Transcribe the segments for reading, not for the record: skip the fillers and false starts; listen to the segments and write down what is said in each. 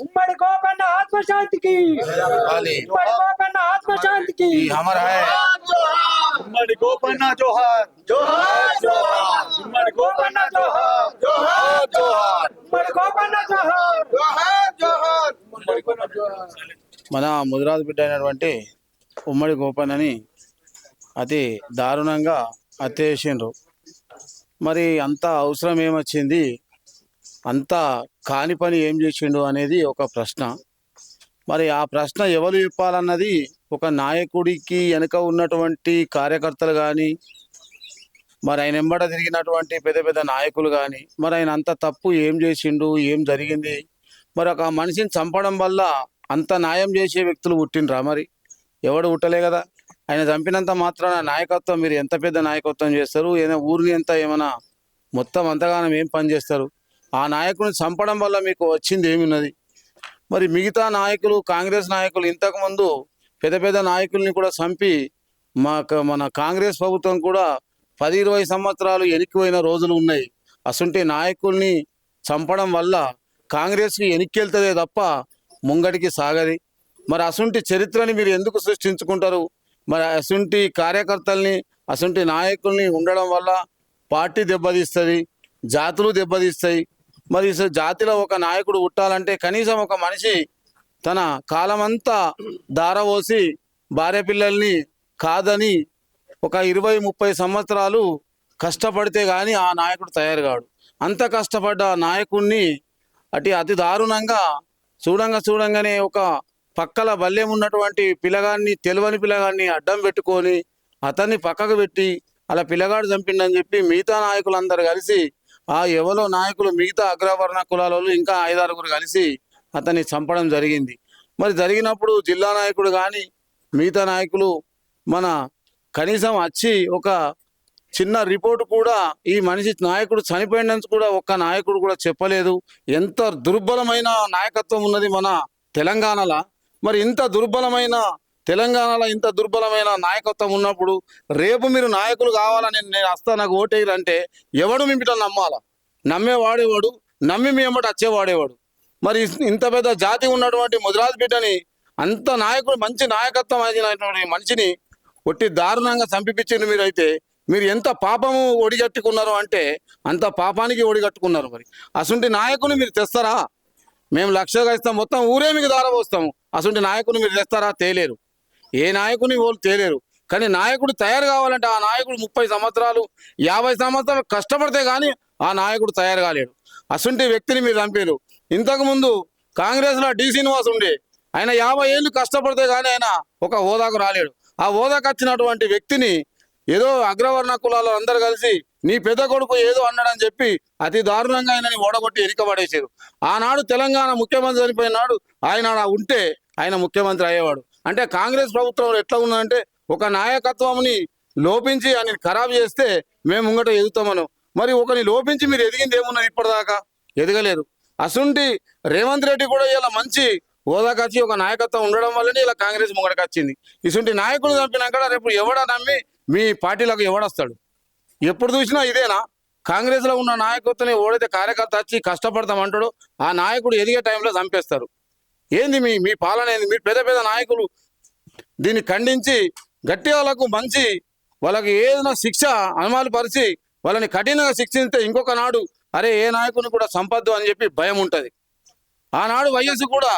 ఉమ్మడి గోపన్న ఆత్మశాంతికి, ఉమ్మడి గోపన్న ఆత్మశాంతికి. ఉమ్మడి గోపన్న జోహార్, జోహార్ జోహార్, ఉమ్మడి గోపన్న జోహార్, జోహార్ జోహార్, ఉమ్మడి గోపన్న జోహార్, జోహార్ జోహార్. మన ముదిరాజు బిడ్డ అయినటువంటి ఉమ్మడి గోపన్నని అతి దారుణంగా హత్య చేసిండ్రు. మరి అంత అవసరం ఏమొచ్చింది, అంత కాని పని ఏం చేసిండు అనేది ఒక ప్రశ్న. మరి ఆ ప్రశ్న ఎవరు చెప్పాలన్నది ఒక నాయకుడికి వెనుక ఉన్నటువంటి కార్యకర్తలు కానీ, మరి ఆయన వెంబడ తిరిగినటువంటి పెద్ద పెద్ద నాయకులు కానీ, మరి ఆయన అంత తప్పు ఏం చేసిండు, ఏం జరిగింది, మరి ఒక మనిషిని చంపడం వల్ల అంత న్యాయం చేసే వ్యక్తులు పుట్టినరా? మరి ఎవడు పుట్టలే కదా. ఆయన చంపినంత మాత్రాన నాయకత్వం, మీరు ఎంత పెద్ద నాయకత్వం చేస్తారు, ఏదైనా ఊరిని ఎంత ఏమైనా మొత్తం అంతగానం ఏం పని చేస్తారు? ఆ నాయకుడిని చంపడం వల్ల మీకు వచ్చింది ఏమున్నది? మరి మిగతా నాయకులు, కాంగ్రెస్ నాయకులు ఇంతకుముందు పెద్ద పెద్ద నాయకుల్ని కూడా చంపి మన కాంగ్రెస్ ప్రభుత్వం కూడా 10-20 సంవత్సరాలు ఎనికిపోయిన రోజులు ఉన్నాయి. అసంటి నాయకుల్ని చంపడం వల్ల కాంగ్రెస్కి ఎనిక్కెళ్తుందే తప్ప ముంగడికి సాగది. మరి అసంటి చరిత్రని మీరు ఎందుకు సృష్టించుకుంటారు? మరి అసంటి కార్యకర్తల్ని, అసంటి నాయకుల్ని ఉండడం వల్ల పార్టీ దెబ్బతీస్తుంది, జాతులు దెబ్బతీస్తాయి. మరి జాతిలో ఒక నాయకుడు పుట్టాలంటే కనీసం ఒక మనిషి తన కాలమంతా దారవోసి భార్య పిల్లల్ని కాదని ఒక 20-30 సంవత్సరాలు కష్టపడితే కానీ ఆ నాయకుడు తయారు కాడు. అంత కష్టపడ్డ నాయకుడిని అతి దారుణంగా చూడంగానే ఒక పక్కల బల్యం ఉన్నటువంటి పిల్లగాన్ని, తెలివని పిల్లగాన్ని అడ్డం పెట్టుకొని అతన్ని పక్కకు పెట్టి అలా పిల్లగాడు చంపిండని చెప్పి మిగతా నాయకులందరూ కలిసి, ఆ ఎవరో నాయకులు మిగతా అగ్రవర్ణ కులాలలో ఇంకా 5-6 కలిసి అతన్ని చంపడం జరిగింది. మరి జరిగినప్పుడు జిల్లా నాయకుడు కానీ మిగతా నాయకులు మన కనీసం వచ్చి ఒక చిన్న రిపోర్టు కూడా ఈ మనిషి నాయకుడు చనిపోయినందుకు కూడా ఒక్క నాయకుడు కూడా చెప్పలేదు. ఎంత దుర్బలమైన నాయకత్వం ఉన్నది మన తెలంగాణలో. మరి ఇంత దుర్బలమైన తెలంగాణలో ఇంత దుర్బలమైన నాయకత్వం ఉన్నప్పుడు రేపు మీరు నాయకులు కావాలని నేను వస్తా, నాకు ఓటేయాలంటే ఎవడు మీ బిడ్డలు నమ్మాలా? నమ్మేవాడేవాడు, నమ్మి మీ ఎమ్మటి వచ్చేవాడేవాడు. మరి ఇంత పెద్ద జాతి ఉన్నటువంటి ముదిరాజు బిడ్డని, అంత నాయకుడు, మంచి నాయకత్వం అయినటువంటి మనిషిని ఒట్టి దారుణంగా చంపిపించింది. మీరైతే మీరు ఎంత పాపము ఒడిగట్టుకున్నారు అంటే అంత పాపానికి ఒడిగట్టుకున్నారు. మరి అసంటి నాయకుని మీరు తెస్తారా? మేము లక్షగా ఇస్తాం, మొత్తం ఊరే మీకు దారపోస్తాము. అసంటి నాయకుని మీరు తెస్తారా? తేలేరు. ఏ నాయకుని వాళ్ళు తేలేరు. కానీ నాయకుడు తయారు కావాలంటే ఆ నాయకుడు 30 సంవత్సరాలు 50 సంవత్సరాలు కష్టపడితే కానీ ఆ నాయకుడు తయారు కాలేడు. అసంటి వ్యక్తిని మీరు చంపారు. ఇంతకుముందు కాంగ్రెస్లో డి శ్రీనివాస్ ఉండే, ఆయన 50 ఏళ్ళు కష్టపడితే కానీ ఆయన ఒక హోదాకు రాలేడు. ఆ హోదాకు వచ్చినటువంటి వ్యక్తిని ఏదో అగ్రవర్ణ కులాలు అందరు కలిసి నీ పెద్ద కొడుకు ఏదో అన్నాడని చెప్పి అతి దారుణంగా ఆయనని ఓడగొట్టి ఎనికబడేసారు. ఆనాడు తెలంగాణ ముఖ్యమంత్రి చనిపోయినాడు, ఆయన ఉంటే ఆయన ముఖ్యమంత్రి అయ్యేవాడు. అంటే కాంగ్రెస్ ప్రభుత్వం ఎట్లా ఉందంటే ఒక నాయకత్వంని లోపించి ఆయన ఖరాబ్ చేస్తే మేము ముంగట ఎదుగుతామను. మరి ఒకరిని లోపించి మీరు ఎదిగింది ఏమున్నది? ఇప్పటిదాకా ఎదగలేరు. అసుంటి రేవంత్ రెడ్డి కూడా ఇలా మంచి హోదాకు వచ్చి ఒక నాయకత్వం ఉండడం వల్లనే ఇలా కాంగ్రెస్ ముంగడికి వచ్చింది. ఇసుంటి నాయకులు చంపినాక రేపు ఎవడ నమ్మి మీ పార్టీలకు ఎవడొస్తాడు? ఎప్పుడు చూసినా ఇదేనా? కాంగ్రెస్లో ఉన్న నాయకత్వం ఓడైతే కార్యకర్త వచ్చి కష్టపడతామంటాడు, ఆ నాయకుడు ఎదిగే టైంలో చంపేస్తారు. ఏంది మీ పాలన ఏంది? మీరు పెద్ద పెద్ద నాయకులు దీన్ని ఖండించి గట్టి వాళ్ళకు మంచి వాళ్ళకి ఏదైనా శిక్ష అనుమాలు పరిచి వాళ్ళని కఠినంగా శిక్షిస్తే ఇంకొక నాడు అరే ఏ నాయకుని కూడా సంపద్దు అని చెప్పి భయం ఉంటుంది. ఆనాడు వైఎస్ కూడా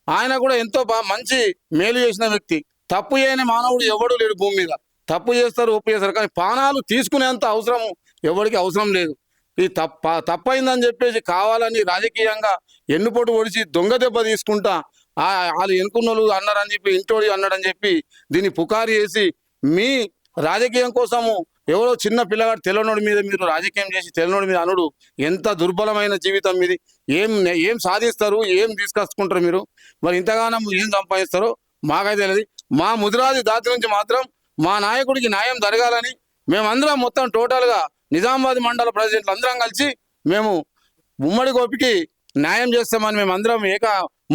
ఆయన కూడా ఎంతో మంచి మేలు చేసిన వ్యక్తి. తప్పు చేయని మానవుడు ఎవడు లేడు భూమి మీద. తప్పు చేస్తారు, ఒప్పు చేస్తారు, కానీ ప్రాణాలు తీసుకునేంత అవసరం ఎవరికి అవసరం లేదు. ఈ తప్పైందని చెప్పేసి కావాలని రాజకీయంగా ఎన్నుపోటు ఒడిచి దొంగ దెబ్బ తీసుకుంటా వాళ్ళు ఎన్నుకున్నోళ్ళు అన్నారని చెప్పి, ఇంటోడి అన్నాడని చెప్పి దీన్ని పుకారు చేసి మీ రాజకీయం కోసము ఎవరో చిన్న పిల్లగాడు తెల్లనోడి మీద మీరు రాజకీయం చేసి తెల్లనోడి మీద అనుడు ఎంత దుర్బలమైన జీవితం మీది. ఏం సాధిస్తారు, ఏం తీసుకొచ్చుకుంటారు మీరు? మరి ఇంతగానం ఏం సంపాదిస్తారో మాకైతే తెలియదు. మా ముదిరాజు దాతి నుంచి మాత్రం మా నాయకుడికి న్యాయం జరగాలని మేమందరం మొత్తం టోటల్గా నిజామాబాద్ మండల ప్రెసిడెంట్లు అందరం కలిసి మేము ఉమ్మడి గోపికి న్యాయం చేస్తామని మేమందరం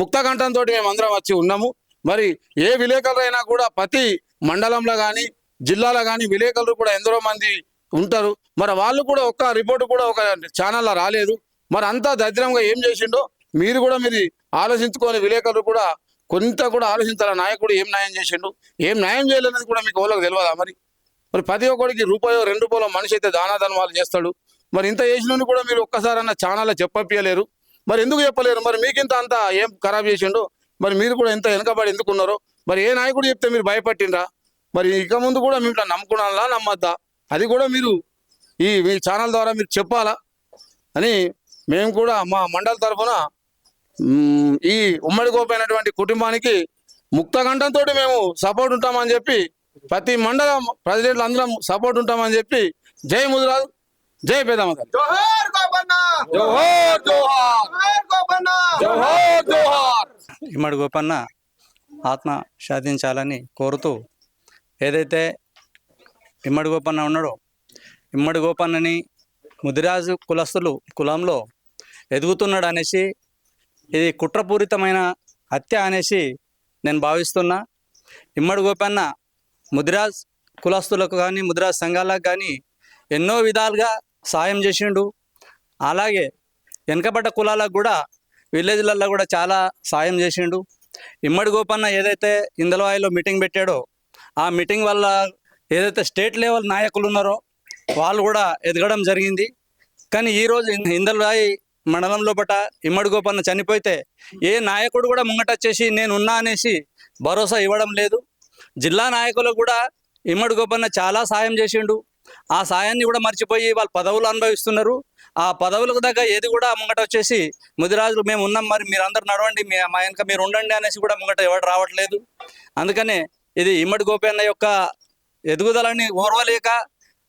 ముక్త కంఠంతో మేమందరం వచ్చి ఉన్నాము. మరి ఏ విలేకరులు అయినా కూడా ప్రతి మండలంలో కానీ జిల్లాలో కానీ విలేకరులు కూడా ఎందరో మంది ఉంటారు. మరి వాళ్ళు కూడా ఒక్క రిపోర్టు కూడా ఒక ఛానల్లో రాలేదు. మరి అంతా దరిద్రంగా ఏం చేసిండో మీరు కూడా మీరు ఆలోచించుకొని విలేకరులు కూడా కొంత కూడా ఆలోచించాల. నాయకుడు ఏం న్యాయం చేసిండు, ఏం న్యాయం చేయలేదని కూడా మీకు వాళ్ళకి తెలియదా? మరి ప్రతి ఒక్కడికి రూపాయో 2 రూపాయలు మనిషి అయితే దానాధర్మాలు చేస్తాడు. మరి ఇంత చేసినని కూడా మీరు ఒక్కసారన్నా ఛానల్లో చెప్పలేరు. మరి ఎందుకు చెప్పలేరు? మరి మీకింత అంత ఏం ఖరాబ్ చేసిండు? మరి మీరు కూడా ఎంత వెనకబడి ఎందుకున్నారో మరి ఏ నాయకుడు చెప్తే మీరు భయపట్టిండ్రా? మరి ఇక ముందు కూడా మేము నమ్ముకున్నాలా నమ్మద్దా అది కూడా మీరు మీ ఛానల్ ద్వారా మీరు చెప్పాలా అని మేము కూడా మా మండల తరఫున ఈ ఉమ్మడి గోపైనటువంటి కుటుంబానికి ముక్తకంఠంతో మేము సపోర్ట్ ఉంటామని చెప్పి ప్రతి మండల ప్రెసిడెంట్లు అందరం సపోర్ట్ ఉంటామని చెప్పి జై ముదిరాజ్, జై పెదమద. జోహార్ గోపన్న, జోహార్ జోహార్, జోహార్ గోపన్న, జోహార్ జోహార్. ఇమ్మడి గోపన్న ఆత్మ శాంతించాలని కోరుతూ ఏదైతే ఇమ్మడి గోపన్న ఉన్నాడో ఇమ్మడి గోపన్నని ముదిరాజు కులంలో ఎదుగుతున్నాడు అనేసి ఇది కుట్రపూరితమైన హత్య అనేసి నేను భావిస్తున్నా. ఇమ్మడి గోపన్న ముదిరాజ్ కులస్తులకు కానీ ముదిరాజ్ సంఘాలకు కానీ ఎన్నో విధాలుగా సాయం చేసిండు. అలాగే వెనకబడ్డ కులాలకు కూడా విలేజ్లలో కూడా చాలా సాయం చేసిండు. ఇమ్మడి గోపన్న ఏదైతే ఇందలవాయిలో మీటింగ్ పెట్టాడో ఆ మీటింగ్ వల్ల ఏదైతే స్టేట్ లెవెల్ నాయకులు ఉన్నారో వాళ్ళు కూడా ఎదగడం జరిగింది. కానీ ఈరోజు ఇందలవాయి మండలంలో పట ఇమ్మడి గోపన్న చనిపోతే ఏ నాయకుడు కూడా ముంగటొచ్చేసి నేను ఉన్నా అనేసి భరోసా ఇవ్వడం లేదు. జిల్లా నాయకులు కూడా ఇమ్మడి గోపన్న చాలా సాయం చేసిండు. ఆ సాయాన్ని కూడా మర్చిపోయి వాళ్ళు పదవులు అనుభవిస్తున్నారు. ఆ పదవులకు దగ్గర ఏది కూడా ముంగట వచ్చేసి ముదిరాజులు మేము ఉన్నాం, మరి మీరు అందరు నడవండి, మా వెనక మీరు ఉండండి అనేసి కూడా ముంగట ఎవరు రావట్లేదు. అందుకనే ఇది ఇమ్మడి గోపన్న యొక్క ఎదుగుదలని ఓర్వలేక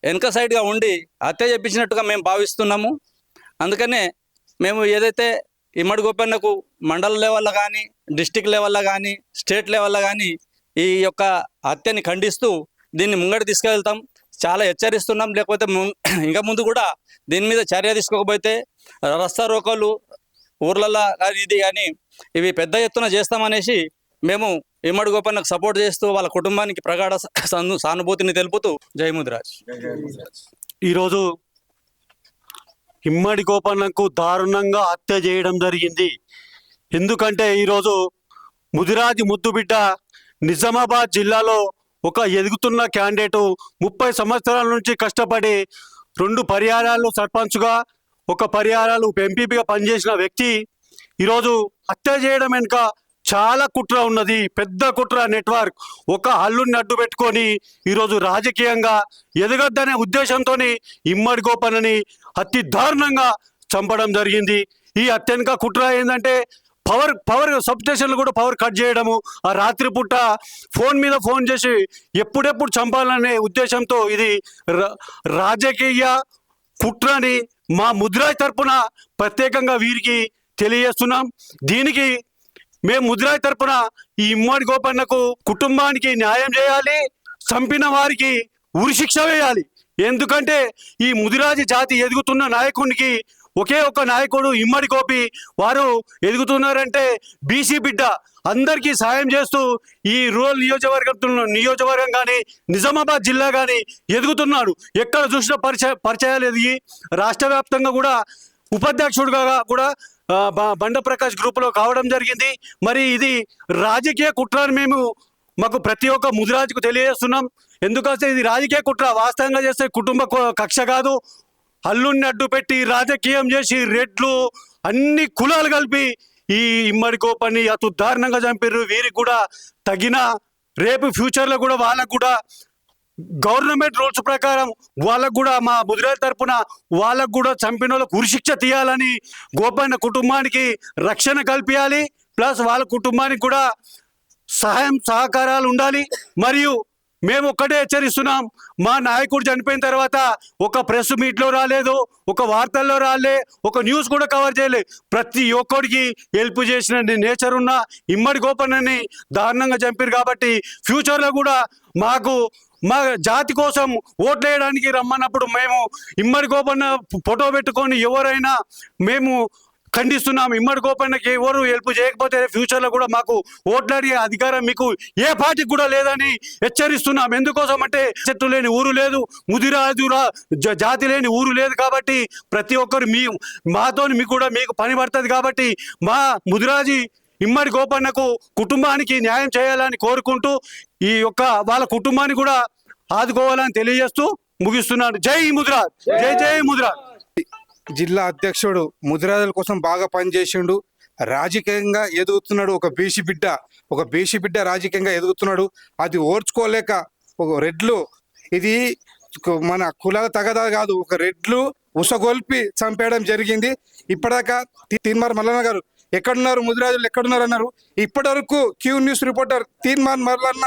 వెనక సైడ్గా ఉండి హత్య చెప్పించినట్టుగా మేము భావిస్తున్నాము. అందుకనే మేము ఏదైతే ఇమ్మడి గోపన్నకు మండల లెవెల్లో కానీ డిస్టిక్ లెవెల్లో కానీ స్టేట్ లెవెల్లో కానీ ఈ యొక్క హత్యని ఖండిస్తూ దీన్ని ముంగట తీసుకెళ్తాం, చాలా హెచ్చరిస్తున్నాం. లేకపోతే ఇంకా ముందు కూడా దీని మీద చర్య తీసుకోకపోతే రస్తా రోకోలు ఊర్లలో ఇది కానీ ఇవి పెద్ద ఎత్తున చేస్తామనేసి మేము ఇమ్మడి గోపన్నకు సపోర్ట్ చేస్తూ వాళ్ళ కుటుంబానికి ప్రగాఢ సానుభూతిని తెలుపుతూ జై ముదిరాజ్. ఈరోజు ఇమ్మడి గోపన్నకు దారుణంగా హత్య చేయడం జరిగింది. ఎందుకంటే ఈరోజు ముదిరాజ్ ముద్దుబిడ్డ నిజామాబాద్ జిల్లాలో ఒక ఎదుగుతున్న క్యాండిడేటు 30 సంవత్సరాల నుంచి కష్టపడి 2 పర్యాయాలు సర్పంచ్గా 1 పర్యాయాలు ఎంపీపీగా పనిచేసిన వ్యక్తి ఈరోజు హత్య చేయడం వెనుక చాలా కుట్ర ఉన్నది, పెద్ద కుట్ర నెట్వర్క్. ఒక హల్లుని అడ్డు పెట్టుకొని ఈరోజు రాజకీయంగా ఎదగద్దనే ఉద్దేశంతో ఇమ్మడి గోపన్నని అతి దారుణంగా చంపడం జరిగింది. ఈ అత్యధిక కుట్ర ఏంటంటే పవర్ సబ్ స్టేషన్లు కూడా పవర్ కట్ చేయడము, ఆ రాత్రి పూట ఫోన్ మీద ఫోన్ చేసి ఎప్పుడెప్పుడు చంపాలనే ఉద్దేశంతో ఇది రాజకీయ కుట్రని మా ముదిరాజ్ తరపున ప్రత్యేకంగా వీరికి తెలియజేస్తున్నాం. దీనికి మేము ముదిరాజ్ తరపున ఈ ఇమ్మడి గోపన్నకు కుటుంబానికి న్యాయం చేయాలి, చంపిన వారికి ఉరిశిక్ష వేయాలి. ఎందుకంటే ఈ ముదిరాజు జాతి ఎదుగుతున్న నాయకునికి ఒకే ఒక నాయకుడు ఇమ్మడి గోపి. వారు ఎదుగుతున్నారంటే బీసీ బిడ్డ, అందరికీ సాయం చేస్తూ ఈ రూరల్ నియోజకవర్గం కానీ నిజామాబాద్ జిల్లా కానీ ఎదుగుతున్నాడు. ఎక్కడ చూసిన పరిచయాలు ఎదిగి రాష్ట్ర వ్యాప్తంగా కూడా ఉపాధ్యక్షుడిగా కూడా బండ ప్రకాష్ గ్రూపులో కావడం జరిగింది. మరి ఇది రాజకీయ కుట్రని మాకు ప్రతి ఒక్క ముదిరాజుకు తెలియజేస్తున్నాం. ఎందుకంటే ఇది రాజకీయ కుట్ర, వాస్తవంగా చేస్తే కుటుంబ కక్ష కాదు. అల్లుడిని అడ్డు పెట్టి రాజకీయం చేసి రెడ్లు అన్ని కులాలు కలిపి ఈ ఇమ్మడి గోపన్ని అతి దారుణంగా చంపారు. వీరికి కూడా తగిన రేపు ఫ్యూచర్లో కూడా వాళ్ళకు కూడా గవర్నమెంట్ రూల్స్ ప్రకారం వాళ్ళకు కూడా మా ముదిరాజ్ తరపున వాళ్ళకు కూడా చంపిన వాళ్ళకు ఉరిశిక్ష తీయాలని గోపన్న కుటుంబానికి రక్షణ కల్పించాలి. ప్లస్ వాళ్ళ కుటుంబానికి కూడా సహకారాలు ఉండాలి. మరియు మేము ఒక్కటే హెచ్చరిస్తున్నాం, మా నాయకుడు చనిపోయిన తర్వాత ఒక ప్రెస్ మీట్లో రాలేదు, ఒక వార్తల్లో రాలే, ఒక న్యూస్ కూడా కవర్ చేయలేదు. ప్రతి ఒక్కడికి హెల్ప్ చేసిన నేచర్ ఉన్న ఇమ్మడి గోపన్నని దారుణంగా చంపారు. కాబట్టి ఫ్యూచర్లో కూడా మా జాతి కోసం ఓట్లు వేయడానికి రమ్మన్నప్పుడు మేము ఇమ్మడి గోపన్న ఫోటో పెట్టుకొని ఎవరైనా మేము ఖండిస్తున్నాం. ఇమ్మడి గోపన్నకి ఎవరు హెల్ప్ చేయకపోతే ఫ్యూచర్లో కూడా మాకు ఓట్లాడే అధికారం మీకు ఏ పార్టీకి కూడా లేదని హెచ్చరిస్తున్నాం. ఎందుకోసం అంటే చెట్టు లేని ఊరు లేదు, ముదిరాజు జాతి లేని ఊరు లేదు. కాబట్టి ప్రతి ఒక్కరు మాతో మీకు పని పడుతుంది. కాబట్టి మా ముదిరాజు ఇమ్మడి గోపన్నకు కుటుంబానికి న్యాయం చేయాలని కోరుకుంటూ ఈ యొక్క వాళ్ళ కుటుంబాన్ని కూడా ఆదుకోవాలని తెలియజేస్తూ ముగిస్తున్నాను. జై ముదిరాజ్, జై జై ముదిరాజ్. జిల్లా అధ్యక్షుడు ముదిరాజుల కోసం బాగా పనిచేసిండు, రాజకీయంగా ఎదుగుతున్నాడు. ఒక బీసీ బిడ్డ రాజకీయంగా ఎదుగుతున్నాడు. అది ఓర్చుకోలేక ఒక రెడ్లు, ఇది మన కులాల తగదా కాదు, ఒక రెడ్లు ఉసగొల్పి చంపేయడం జరిగింది. ఇప్పటిదాకా తీన్మార్ మల్లన్న గారు ఎక్కడున్నారు, ముదిరాజులు ఎక్కడున్నారు అన్నారు. ఇప్పటి వరకు Q news reporter Teenmaar Mallanna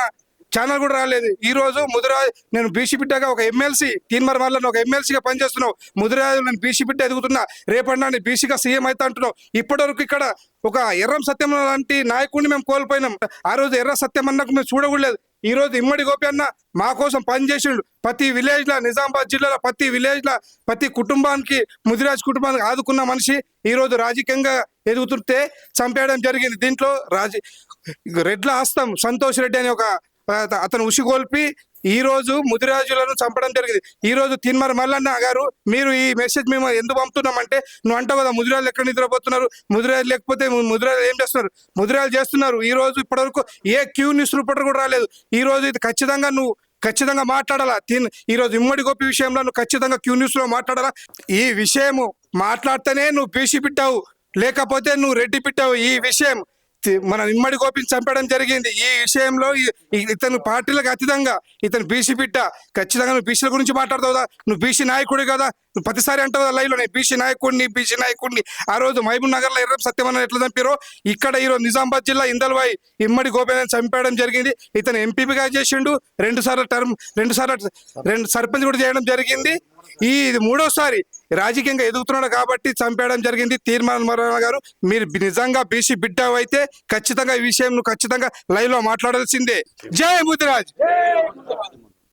channel కూడా రాలేదు. ఈ రోజు ముదిరాజు, నేను బీసీ బిడ్డగా ఒక ఎమ్మెల్సీ, తీన్మార్ మల్లన్న ఒక ఎమ్మెల్సీగా పనిచేస్తున్నావు. ముదిరాజు నేను బీసీ బిడ్డ ఎదుగుతున్నా, రేపన్నా నేను బీసీగా సీఎం అయితే అంటున్నావు. ఇప్పటి వరకు ఇక్కడ ఒక ఎర్రం సత్యం లాంటి నాయకుడిని మేము కోల్పోయినాం. ఆ రోజు ఎర్ర సత్యం అన్నకు మేము చూడకూడలేదు. ఈ రోజు ఇమ్మడి గోపి అన్న మా కోసం పనిచేసిండు. ప్రతి విలేజ్ లా, నిజామాబాద్ జిల్లాలో ప్రతి విలేజ్ లా ప్రతి కుటుంబానికి, ముదిరాజ్ కుటుంబానికి ఆదుకున్న మనిషి ఈ రోజు రాజకీయంగా ఎదుగుతుంటే చంపేయడం జరిగింది. దీంట్లో రెడ్ల హస్తం సంతోష్ రెడ్డి అనే ఒక అతను ఉసిగొల్పి ఈ రోజు ముదిరాజులను చంపడం జరిగింది. ఈ రోజు తీన్మార్ మల్లన్న గారు, మీరు ఈ మెసేజ్ మేము ఎందుకు పంపుతున్నామంటే, నువ్వు అంటావు కదా ముదిరాజులు ఎక్కడ నిద్రపోతున్నారు, ముదిరాజు లేకపోతే ముదిరాజులు ఏం చేస్తున్నారు, ముదిరాజులు చేస్తున్నారు. ఈ రోజు ఇప్పటివరకు ఏ క్యూ న్యూస్ రిపోర్టర్ కూడా రాలేదు. ఈ రోజు ఇది ఖచ్చితంగా మాట్లాడాలా. ఈ రోజు ఇమ్మడి గోపి విషయంలో నువ్వు ఖచ్చితంగా క్యూ న్యూస్ లో మాట్లాడాలా. ఈ విషయము మాట్లాడితేనే నువ్వు బీసీ పెట్టావు, లేకపోతే నువ్వు రెడ్డి పెట్టావు. ఈ విషయం మన ఇమ్మడి గోపిని చంపడం జరిగింది. ఈ విషయంలో ఇతను పార్టీలకు అతీతంగా ఇతను బీసీ బిడ్డ, ఖచ్చితంగా నువ్వు బీసీల గురించి మాట్లాడతావు కదా, నువ్వు బీసీ నాయకుడి కదా, నువ్వు ప్రతిసారి అంటావు కదా లైవ్ లో నేను బీసీ నాయకుడిని. ఆ రోజు మహబూబ్ నగర్ లో ఎర్రం సత్యమన్న ఎట్లా చంపారో ఇక్కడ ఈ రోజు నిజామాబాద్ జిల్లా ఇందల్వాయి ఇమ్మడి గోపిని చంపేయడం జరిగింది. ఇతను ఎంపీగా చేసిండు, రెండు సర్పంచ్ కూడా చేయడం జరిగింది. ఇది మూడోసారి రాజకీయంగా ఎదుగుతున్నాడు కాబట్టి చంపేయడం జరిగింది. తీన్మార్ మల్లన్న గారు, మీరు నిజంగా బీసీ బిడ్డ అయితే ఖచ్చితంగా ఈ విషయం నువ్వు ఖచ్చితంగా లైవ్ లో మాట్లాడాల్సిందే. జై ముదిరాజ్.